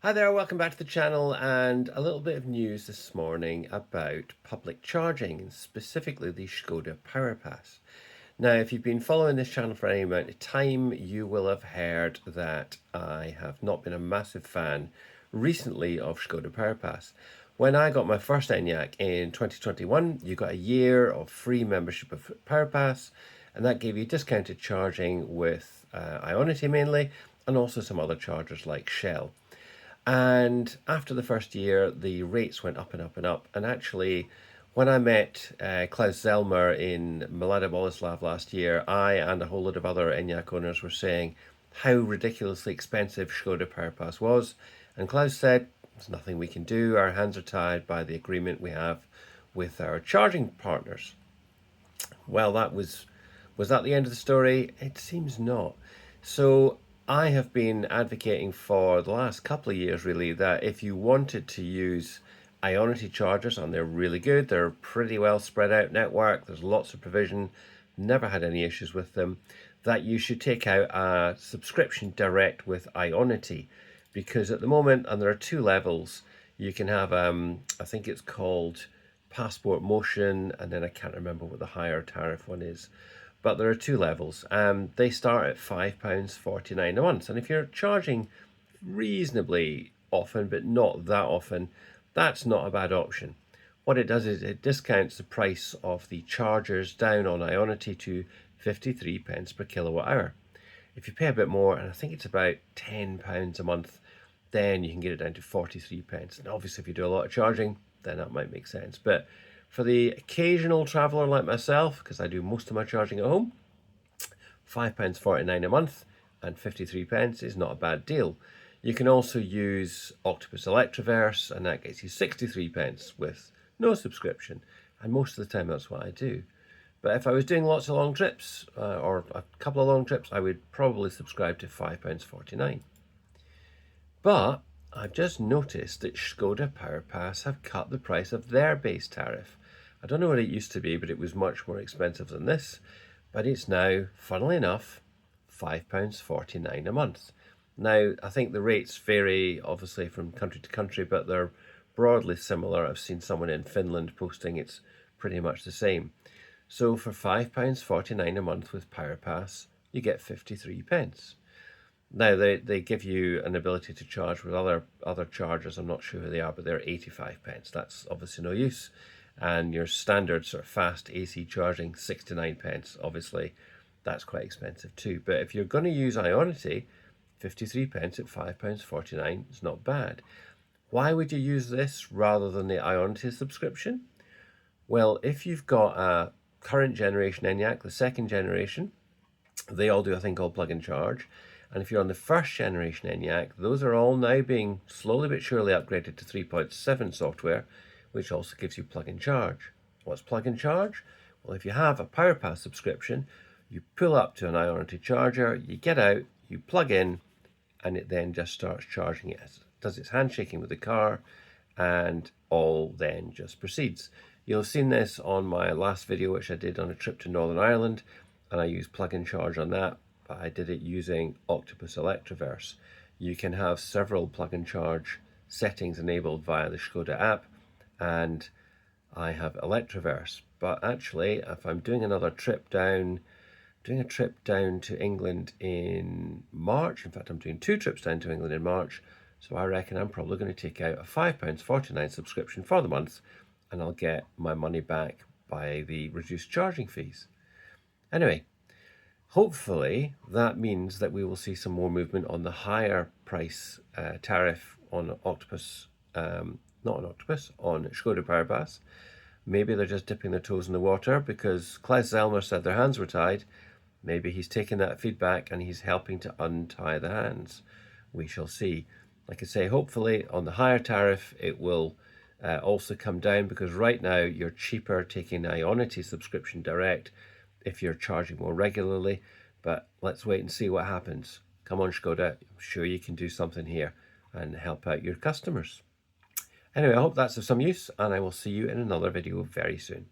Hi there, welcome back to the channel, and a little bit of news this morning about public charging, and specifically the Škoda Powerpass. Now, if you've been following this channel for any amount of time, you will have heard that I have not been a massive fan recently of Škoda Powerpass. When I got my first Enyaq in 2021, you got a year of free membership of Powerpass, and that gave you discounted charging with Ionity mainly, and also some other chargers like Shell. And after the first year, the rates went up and up and up. And actually, when I met Klaus Zellmer in Mlada Boleslav last year, I and a whole lot of other Enyaq owners were saying how ridiculously expensive Škoda Powerpass was. And Klaus said, there's nothing we can do. Our hands are tied by the agreement we have with our charging partners. Well, was that the end of the story? It seems not. So I have been advocating for the last couple of years, really, that if you wanted to use Ionity chargers, and they're really good, they're a pretty well spread out network, there's lots of provision, never had any issues with them, that you should take out a subscription direct with Ionity. Because at the moment, and there are two levels, you can have, I think it's called Passport Motion, and then I can't remember what the higher tariff one is. But there are two levels. They start at £5.49 a month. And if you're charging reasonably often, but not that often, that's not a bad option. What it does is it discounts the price of the chargers down on Ionity to 53 pence per kilowatt hour. If you pay a bit more, and I think it's about £10 a month, then you can get it down to 43 pence. And obviously, if you do a lot of charging, then that might make sense. But for the occasional traveller like myself, because I do most of my charging at home, £5.49 a month and 53 pence is not a bad deal. You can also use Octopus Electroverse, and that gets you 63 pence with no subscription. And most of the time that's what I do. But if I was doing lots of long trips, or a couple of long trips, I would probably subscribe to £5.49. But I've just noticed that Škoda Powerpass have cut the price of their base tariff. I don't know what it used to be, but it was much more expensive than this. But it's now, funnily enough, £5.49 a month. Now, I think the rates vary, obviously, from country to country, but they're broadly similar. I've seen someone in Finland posting it's pretty much the same. So for £5.49 a month with Powerpass, you get 53 pence. Now, they give you an ability to charge with other chargers. I'm not sure who they are, but they're 85 pence. That's obviously no use. And your standard sort of fast AC charging, 69 pence. Obviously, that's quite expensive too. But if you're going to use Ionity, 53 pence at £5.49 is not bad. Why would you use this rather than the Ionity subscription? Well, if you've got a current generation Enyaq, the second generation, they all do a thing called plug and charge. And if you're on the first generation Enyaq, those are all now being slowly but surely upgraded to 3.7 software, which also gives you plug and charge. What's plug and charge? Well, if you have a Powerpass subscription, you pull up to an Ionity charger, you get out, you plug in, and it then just starts charging it. It does its handshaking with the car, and all then just proceeds. You'll have seen this on my last video, which I did on a trip to Northern Ireland, and I used plug and charge on that, but I did it using Octopus Electroverse. You can have several plug and charge settings enabled via the Škoda app, and I have Electroverse. But actually, if I'm doing a trip down to England in March, in fact, I'm doing 2 trips down to England in March, so I reckon I'm probably going to take out a £5.49 subscription for the month, and I'll get my money back by the reduced charging fees. Anyway, hopefully that means that we will see some more movement on the higher price tariff on Octopus, not on Octopus, on Škoda Powerpass. Maybe they're just dipping their toes in the water because Klaus Zellmer said their hands were tied. Maybe he's taking that feedback and he's helping to untie the hands. We shall see. Like I say, hopefully on the higher tariff it will also come down, because right now you're cheaper taking Ionity subscription direct if you're charging more regularly. But let's wait and see what happens. Come on, Škoda, I'm sure you can do something here and help out your customers. Anyway, I hope that's of some use, and I will see you in another video very soon.